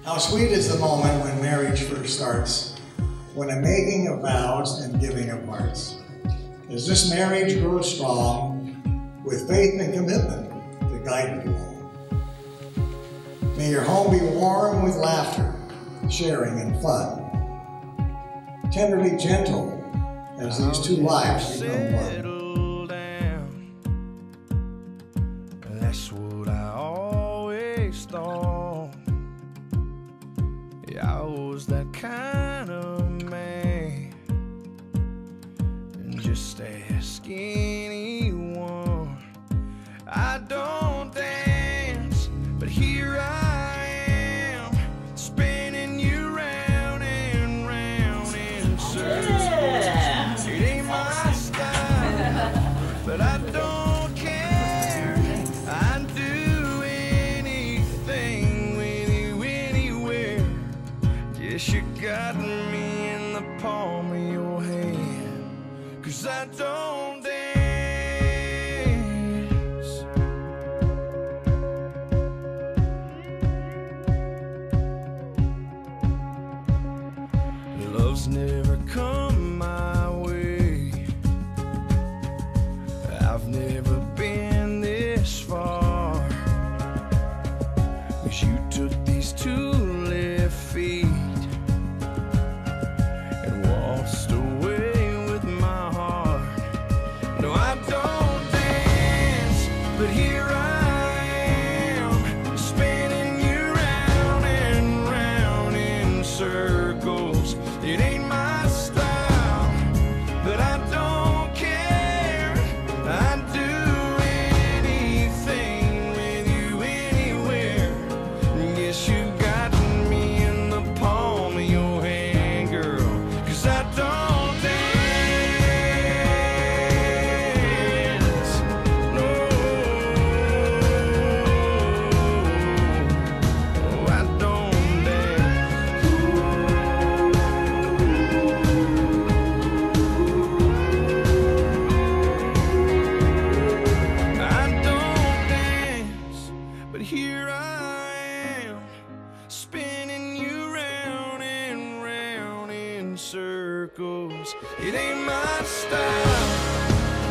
How sweet is the moment when marriage first starts, when a making of vows and giving of hearts. As this marriage grows strong, with faith and commitment to guide you home. May your home be warm with laughter, sharing and fun. Tenderly gentle as these two lives become one. That's what I always thought. Yeah, I was that kind of man, and just ask anyone. I don't dance, but here I am, spinning you round and round in circles. It ain't my style, but I don't care. I'd do anything with you anywhere. Guess you got me in the palm of your hand, 'cause I don't dance. Love's never come my way. I've never been this far, 'cause you took these 2 left feet and waltzed away with my heart. No, I don't dance, but here I am, spinning you round and round in circles. It ain't my style, but I don't care. I'd do anything with you anywhere. Guess you got me in the palm of your hand, girl, 'cause I don't dance. No, I don't dance. I don't dance, but here I am, spinning you round and round in circles. It ain't my style,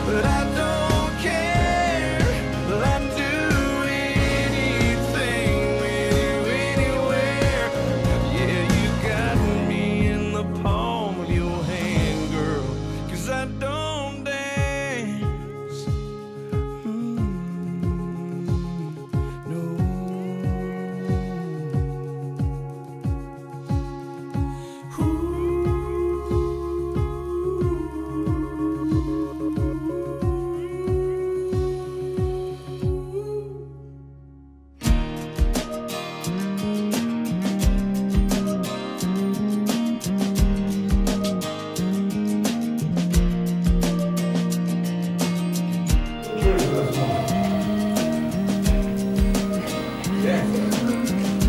but I don't care. Well, I'd do anything with you anywhere. Yeah, you got me in the palm of your hand, girl, 'cause I don't dance. No.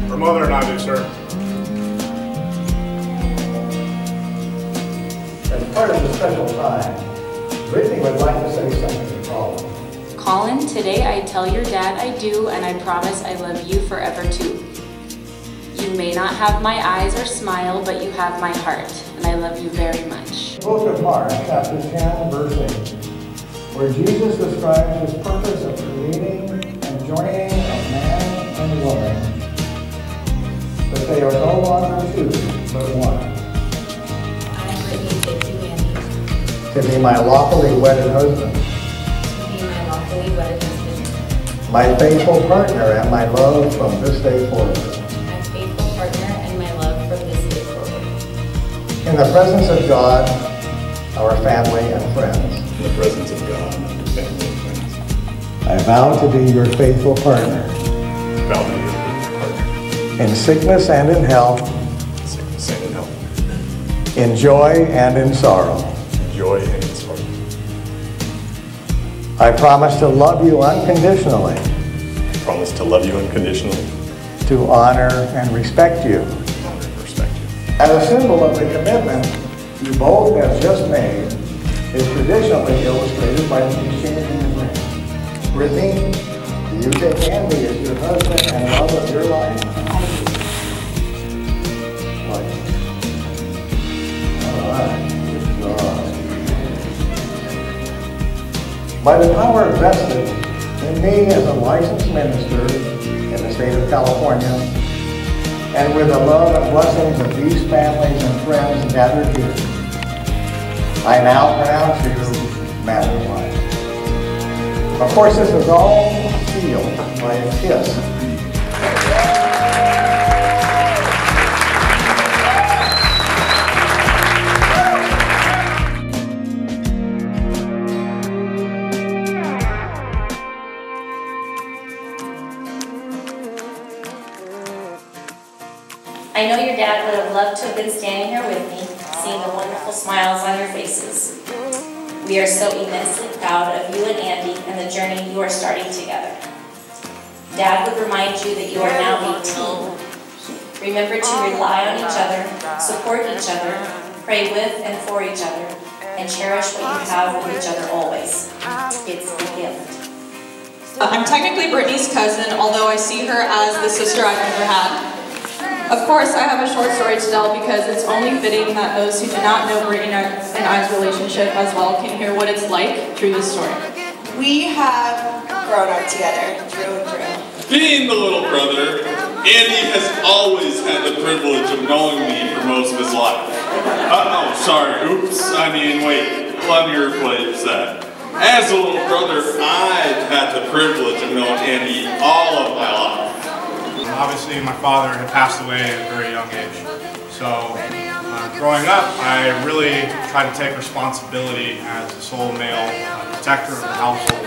Her mother and I do, sir. As part of the special time, Brittany would like to say something to Carroll. Colin, today I tell your dad I do, and I promise I love you forever too. You may not have my eyes or smile, but you have my heart, and I love you very much. Book of Mark, chapter 10, verse 8, where Jesus describes his purpose of creating and joining a man and woman, that they are no longer two, but one. I, Brittany, take you, Andy, To be my lawfully wedded husband, to be my lawfully wedded husband, my faithful partner, and my love from this day forward. my faithful partner, and my love from this day forward. In the presence of God, our family and friends, In the presence of God and your family and friends. I vow to be your faithful partner Vow to be your partner. in sickness and in health, Sickness and in health. in joy and in sorrow. In joy and in sorrow. I promise to love you unconditionally, I promise to love you unconditionally. to honor and respect you. Honor and respect you. As a symbol of the commitment you both have just made, is traditionally illustrated by the exchanging of rings. Brittany, do you take Andy as your husband and love of your life? I do. by the power vested in me as a licensed minister in the state of California, and with the love and blessings of these families and friends gathered here, I now pronounce you man and wife. Of course, this is all sealed by a kiss. I know your dad would have loved to have been standing here with me, seeing the wonderful smiles on your faces. We are so immensely proud of you and Andy and the journey you are starting together. Dad would remind you that you are now a team. Remember to rely on each other, support each other, pray with and for each other, and cherish what you have with each other always. It's a gift. I'm technically Brittany's cousin, although I see her as the sister I've never had. Of course, I have a short story to tell because it's only fitting that those who do not know Brittany and I's relationship as well can hear what it's like through this story. We have grown up together through and through. Being the little brother, Andy has always had the privilege of knowing me for most of his life. Oh, sorry, oops, wait, let me replace that. As a little brother, I've had the privilege of knowing Andy all of my life. Obviously, my father had passed away at a very young age. So, growing up, I really tried to take responsibility as the sole male protector of the household.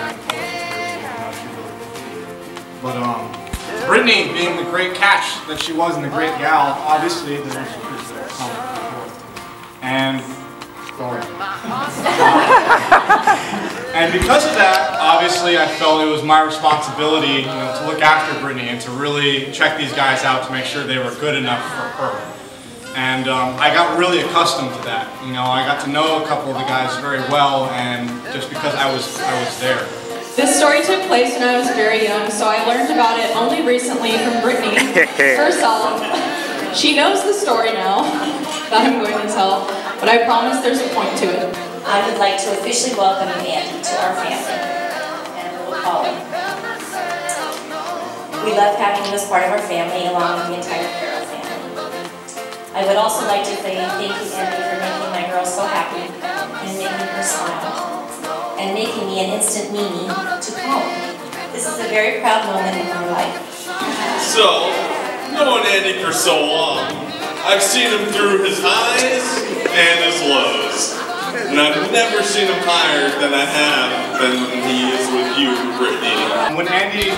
But Brittany, being the great catch that she was and the great gal, obviously there's something before. And and because of that, obviously I felt it was my responsibility, to look after Brittany and to really check these guys out to make sure they were good enough for her. And I got really accustomed to that. I got to know a couple of the guys very well, and just because I was there. This story took place when I was very young, so I learned about it only recently from Brittany herself. She knows the story now that I'm going to tell, but I promise there's a point to it. I would like to officially welcome you, Andy, to our family, and we'll call him. We love having you as part of our family, along with the entire Carroll family. I would also like to say thank you, Andy, for making my girl so happy, and making her smile, and making me an instant Mimi to call. This is a very proud moment in my life. So, knowing Andy for so long, I've seen him through his highs and his lows. And I've never seen him higher than I have than when he is with you, Brittany. When Andy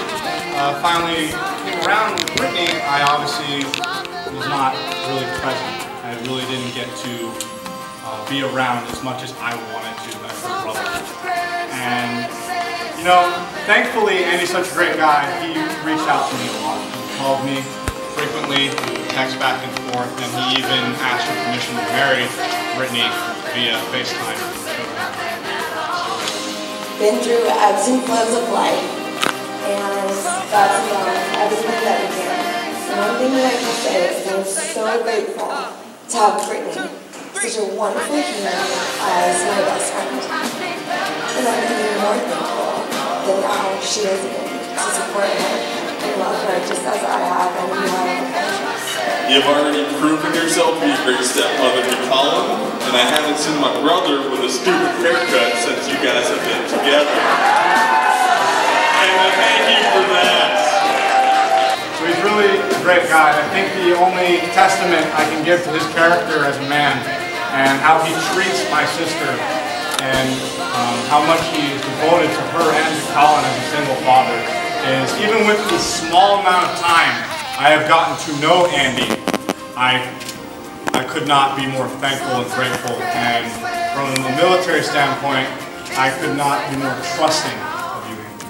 finally came around with Brittany, I obviously was not really present. I really didn't get to be around as much as I wanted to as her brother. And, thankfully, Andy's such a great guy. He reached out to me a lot. He called me frequently, text back and forth, and he even asked for permission to marry Brittany via FaceTime. Been through ebbs and flows of life, and God's love, everything that we do. And one thing that I can say is that I'm so grateful to have Brittany, such a wonderful human, as my best friend. And I'm even more thankful than now she is in to support her and love her just as I have and you have. You've already proven yourself to be a great stepmother to Colin, and I haven't seen my brother with a stupid haircut since you guys have been together. And I thank you for that. So he's really a great guy. I think the only testament I can give to his character as a man and how he treats my sister and how much he is devoted to her and to Colin as a single father is even with the small amount of time I have gotten to know Andy, I could not be more thankful and grateful, and from a military standpoint, I could not be more trusting of you, Andy.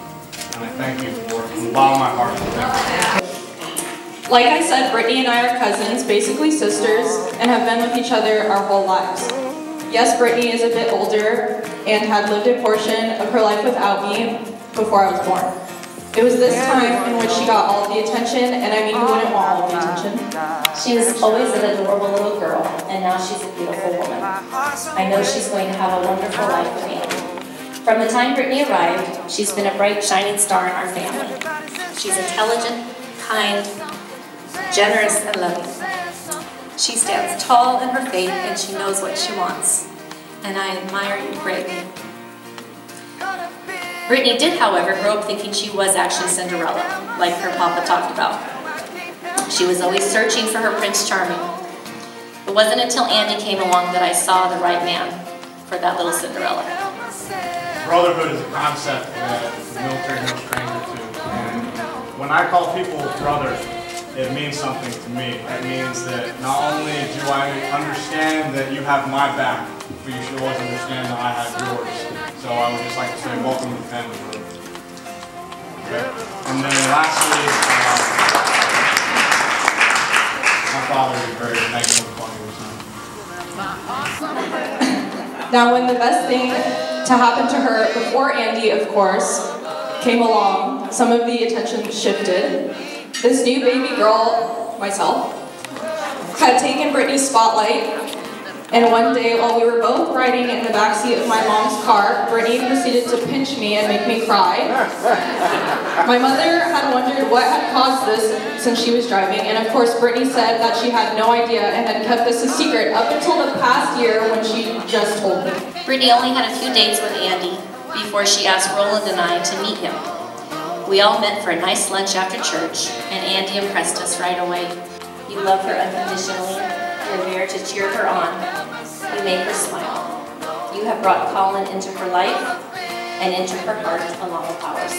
And I thank you for it from the bottom of my heart. Thank you. Like I said, Brittany and I are cousins, basically sisters, and have been with each other our whole lives. Yes, Brittany is a bit older and had lived a portion of her life without me before I was born. It was this time in which she got all of the attention, and I mean, who wouldn't want all of the attention? She was always an adorable little girl, and now she's a beautiful woman. I know she's going to have a wonderful life with Andy. From the time Brittany arrived, she's been a bright, shining star in our family. She's intelligent, kind, generous, and loving. She stands tall in her faith and she knows what she wants. And I admire you greatly. Brittany did, however, grow up thinking she was actually Cinderella, like her papa talked about. She was always searching for her Prince Charming. It wasn't until Andy came along that I saw the right man for that little Cinderella. Brotherhood is a concept that the military is no stranger to. And when I call people brother, it means something to me. It means that not only do I understand that you have my back, but you should always understand that I have yours. So I would just like to say welcome to the family, brother. Okay. And then lastly, my father is very thankful for me. Now, when the best thing to happen to her before Andy, of course, came along, some of the attention shifted. This new baby girl, myself, had taken Brittany's spotlight, and one day while we were both riding in the backseat of my mom's car, Brittany proceeded to pinch me and make me cry. My mother had wondered what had caused this since she was driving, and of course Brittany said that she had no idea and had kept this a secret up until the past year when she just told me. Brittany only had a few dates with Andy before she asked Roland and I to meet him. We all met for a nice lunch after church, and Andy impressed us right away. You love her unconditionally. You're there to cheer her on. You make her smile. You have brought Colin into her life and into her heart along with ours.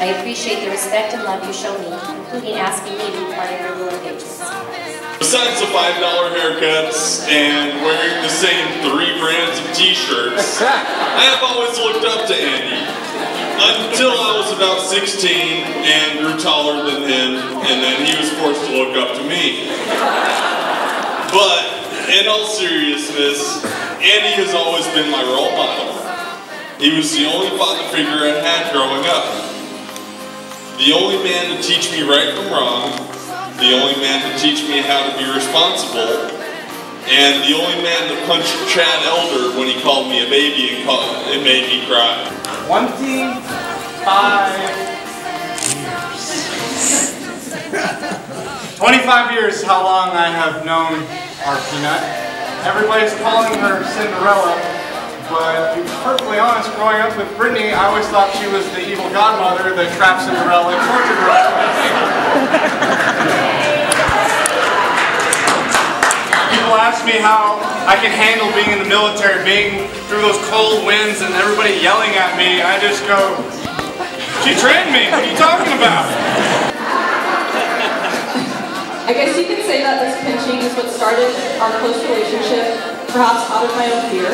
I appreciate the respect and love you show me, including asking me to be part of your little engagements. Besides the $5 haircuts and wearing the same 3 brands of t-shirts, I have always looked up to Andy. Until I was about 16 and grew taller than him, and then he was forced to look up to me. But, in all seriousness, Andy has always been my role model. He was the only father figure I had growing up. The only man to teach me right from wrong, the only man to teach me how to be responsible, and the only man to punch Chad Elder when he called me a baby and it made me cry. 25 years. 25 years is how long I have known our Peanut. Everybody's calling her Cinderella, but to be perfectly honest, growing up with Brittany, I always thought she was the evil godmother that trapped Cinderella and tortured her. People ask me how I can handle being in the military, being through those cold winds and everybody yelling at me. I just go, she trained me, what are you talking about? I guess you could say that this pinching is what started our close relationship, perhaps out of my own fear.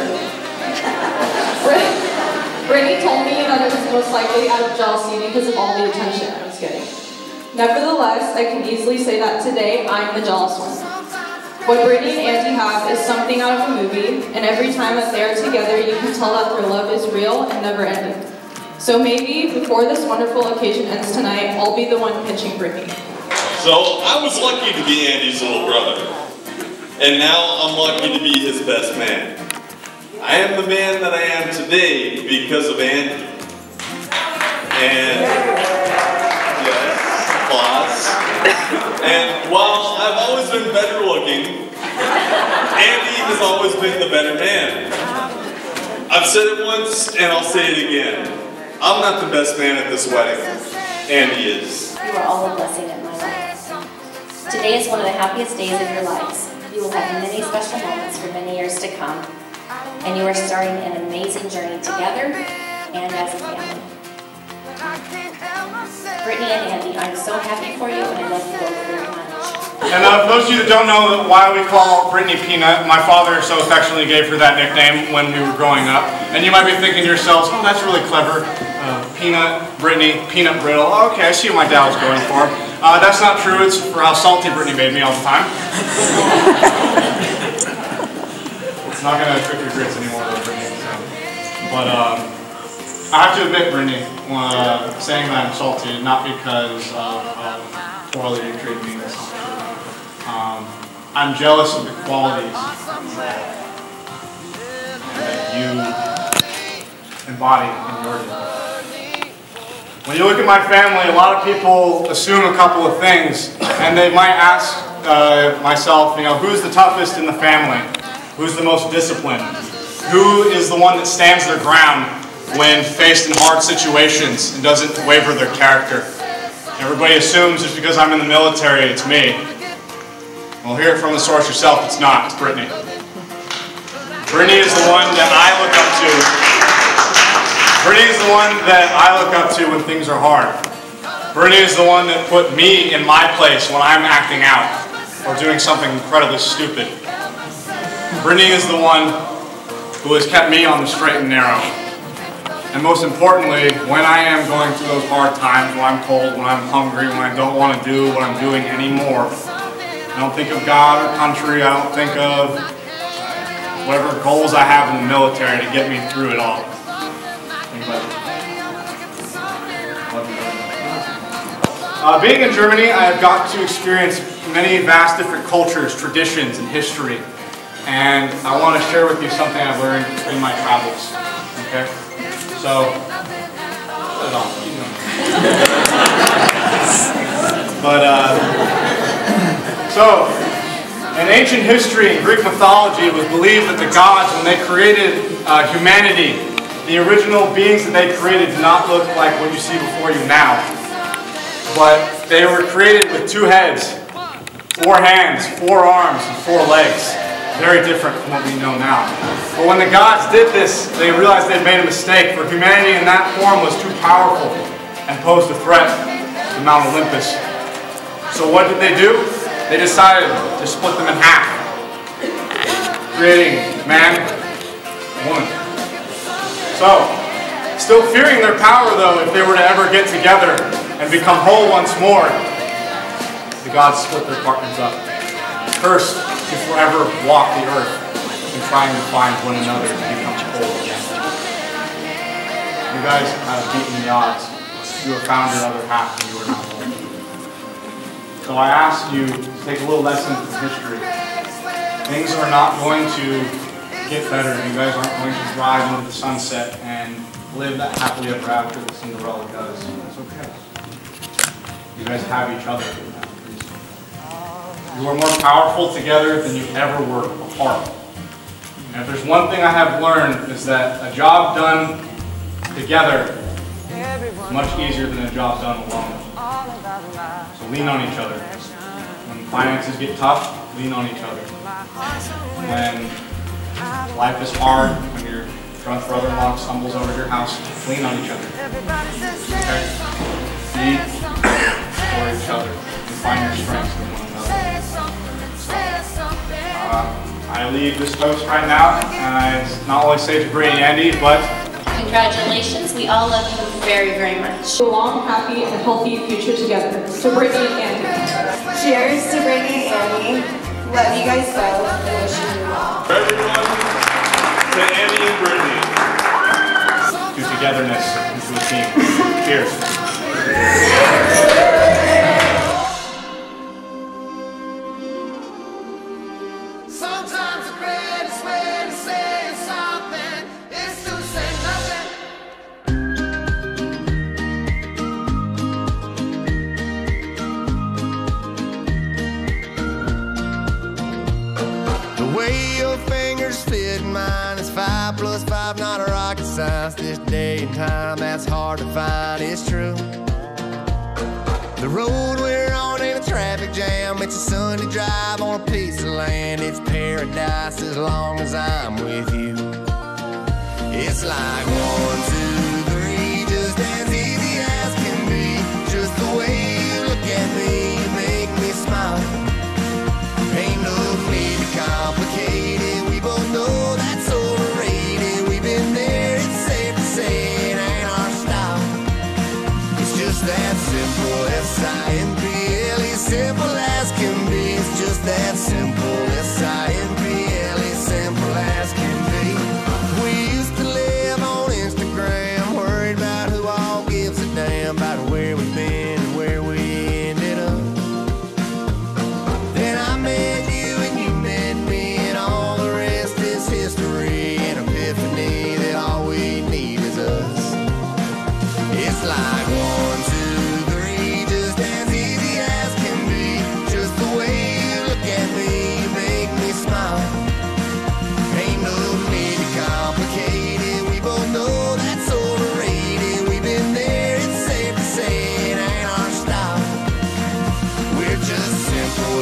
Brittany told me that it was most likely out of jealousy because of all the attention I was getting. Nevertheless, I can easily say that today I'm the jealous one. What Brittany and Andy have is something out of a movie, and every time that they are together, you can tell that their love is real and never ending. So maybe, before this wonderful occasion ends tonight, I'll be the one pinching Brittany. So, I was lucky to be Andy's little brother. And now I'm lucky to be his best man. I am the man that I am today because of Andy. And, yes, applause. And while I've always been better looking, Andy has always been the better man. I've said it once and I'll say it again. I'm not the best man at this wedding. Andy is. You are all a blessing in my life. Today is one of the happiest days of your lives. You will have many special moments for many years to come. And you are starting an amazing journey together and as a family. Brittany and Andy, I'm so happy for you and I love you both very much. And for those of you that don't know why we call Brittany Peanut, my father so affectionately gave her that nickname when we were growing up. And you might be thinking to yourselves, oh, that's really clever. Peanut, Brittany, peanut brittle. Oh, okay, I see what my dad was going for. That's not true. It's for how salty Brittany made me all the time. It's not going to trick your grits anymore, though, Brittany. So. But I have to admit, Brittany, saying that I'm salty, not because of poorly you treated me. That's not true. I'm jealous of the qualities that you embody in your day. When you look at my family, a lot of people assume a couple of things, and they might ask myself, who's the toughest in the family? Who's the most disciplined? Who is the one that stands their ground when faced in hard situations and doesn't waver their character? Everybody assumes just because I'm in the military, it's me. Well, hear it from the source yourself, it's not, it's Brittany. Brittany is the one that I look up to. Brittany is the one that I look up to when things are hard. Brittany is the one that put me in my place when I'm acting out or doing something incredibly stupid. Brittany is the one who has kept me on the straight and narrow. And most importantly, when I am going through those hard times, when I'm cold, when I'm hungry, when I don't want to do what I'm doing anymore, I don't think of God or country, I don't think of whatever goals I have in the military to get me through it all. Being in Germany, I have got to experience many vast different cultures, traditions, and history. And I want to share with you something I've learned in my travels. Okay? So, so, in ancient history and Greek mythology, it was believed that the gods, when they created humanity, the original beings that they created did not look like what you see before you now. But they were created with 2 heads, 4 hands, 4 arms, and 4 legs. Very different from what we know now. But when the gods did this, they realized they'd made a mistake, for humanity in that form was too powerful and posed a threat to Mount Olympus. So what did they do? They decided to split them in half, creating man and woman. So, still fearing their power though, if they were to ever get together and become whole once more, the gods split their partners up. Cursed to forever walk the earth in trying to find one another to become whole again. You guys have beaten the odds. You have found your other half and you are not whole. So I ask you to take a little lesson from history. Things are not going to get better. You guys aren't going to drive into the sunset and live that happily ever after that Cinderella does. That's okay. You guys have each other. You are more powerful together than you ever were apart. And if there's one thing I have learned is that a job done together is much easier than a job done alone. So lean on each other. When finances get tough, lean on each other. When life is hard, when your drunk brother-in-law stumbles over your house, lean on each other. Okay? Be for each other and find your strengths in one another. I leave this toast right now, and I not only say to Brittany and Andy, but Congratulations, we all love you very, very much. A long, happy, and healthy future together. To Brittany and Andy. Cheers to Brittany and Andy. Love you guys both and wishing you well. Everyone, to Andy and Brittany. to togetherness, into a team. Cheers. Sometimes the greatest way to say something is to say nothing. The way your fingers fit in mine is 5 + 5, not a rocket science. This day and time that's hard to find, it's true. The road we're on ain't a traffic jam, it's a Sunday drive on a piece of land. It's paradise as long as I'm with you. It's like 1, 2, 3, just as easy as can be. Just the way you look at me, you make me smile. Ain't no need to complicate it, we both know that's overrated. We've been there, it's safe to say it ain't our style. It's just that simple, S-I-M-P-L-E, simple as can be. It's just that simple, S-I-M-P-L-E, simple as can be. We used to live on Instagram.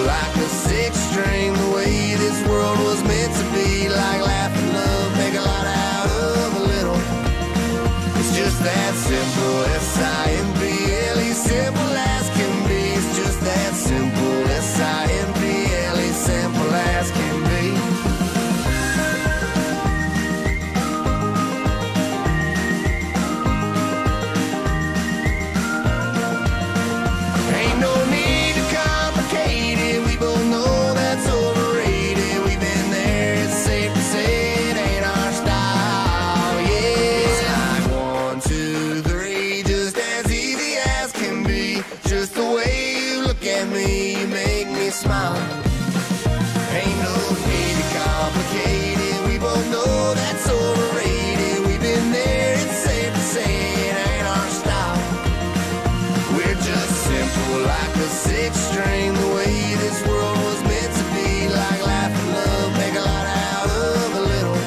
like a sixth string, the way this world was meant to be. Like laugh and love, make a lot out of a little. It's just that simple, S-I-M-P-L-E, simple as can be. It's just that simple, S-I-M-P-L-E, simple as can be. Ain't no need to complicate it, we both know that's overrated. We've been there, it's safe to say it ain't our style, yeah. It's like 1, 2, 3, just as easy as can be. Just the way you look at me, you make me smile. Ain't no need to complicate it, we both know that's overrated. We've been there, it's safe to say it ain't our style. We're just simple like a sixth string, the way this world was meant to be. Like laugh and love, make a lot out of a little.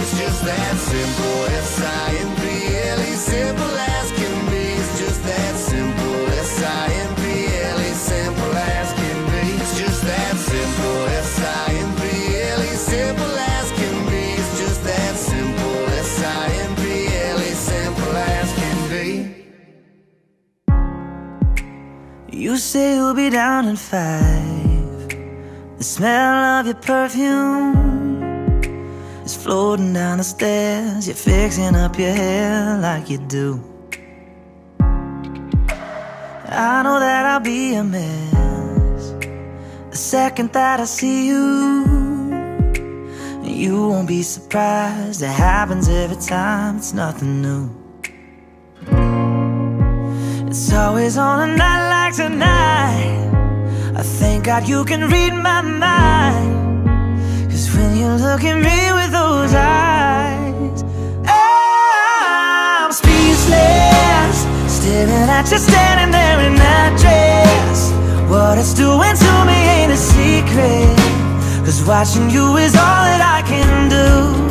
It's just that simple, S-I-M-P-L-E, simple as can be. It's just that simple, S-I-M-P-L-E, simple as can be. It's just that simple, S-I-M-P-L-E, simple as can be. It's just that simple, S-I-M-P-L-E, simple as can be. You say you'll be down in 5. The smell of your perfume is floating down the stairs. You're fixing up your hair like you do. I know that I'll be a mess the second that I see you. You won't be surprised, it happens every time, it's nothing new. It's always on a night like tonight. I thank God you can read my mind. Cause when you look at me with those eyes, I'm speechless, staring at you standing there in that dress. What it's doing to me ain't a secret, cause watching you is all that I can do.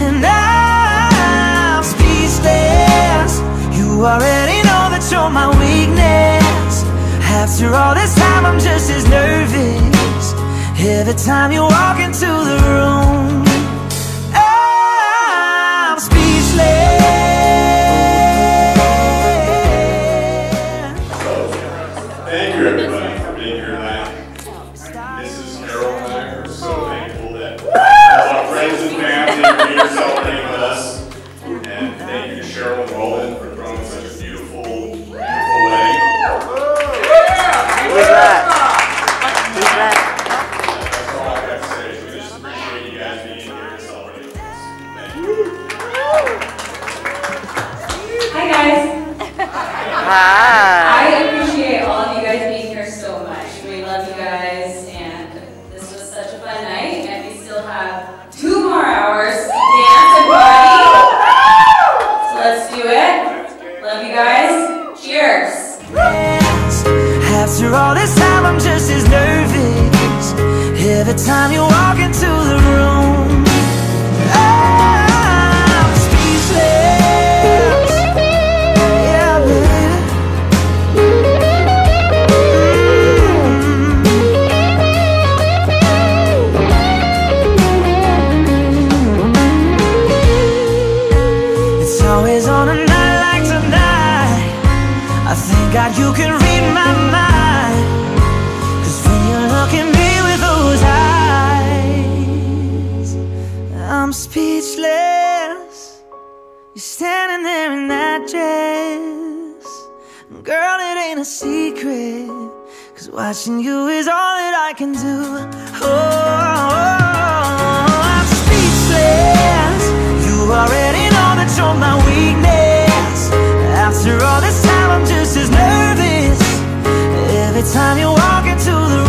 And I'm speechless, you already know that you're my weakness. After all this time I'm just as nervous every time you walk into the room. I'm speechless. Thank you everybody for being here tonight. Mrs. Carroll and I are so thankful that all our friends and family are here celebrating with us. And thank you to Cheryl and Roland for throwing such a beautiful wedding. Who's that? Who's that? That's all I got to say. We just appreciate you guys being here and celebrating with us. Thank you. Hi guys. Hi. I appreciate all of you guys being here so much. We love you guys, and this was such a fun night, and we still have 2 more hours to dance and party. So let's do it. Love you guys. Cheers. After all this time I'm just as nervous every time you walk into the room. I'm speechless. Yeah, baby. It's always on a night like tonight. I thank God you can read my mind. Cause when you look at me with those eyes, I'm speechless. You're standing there in that dress. Girl, it ain't a secret, cause watching you is all that I can do. I'm speechless. You already know that you're my weakness. After all this time I'm just as nervous every time you walk into the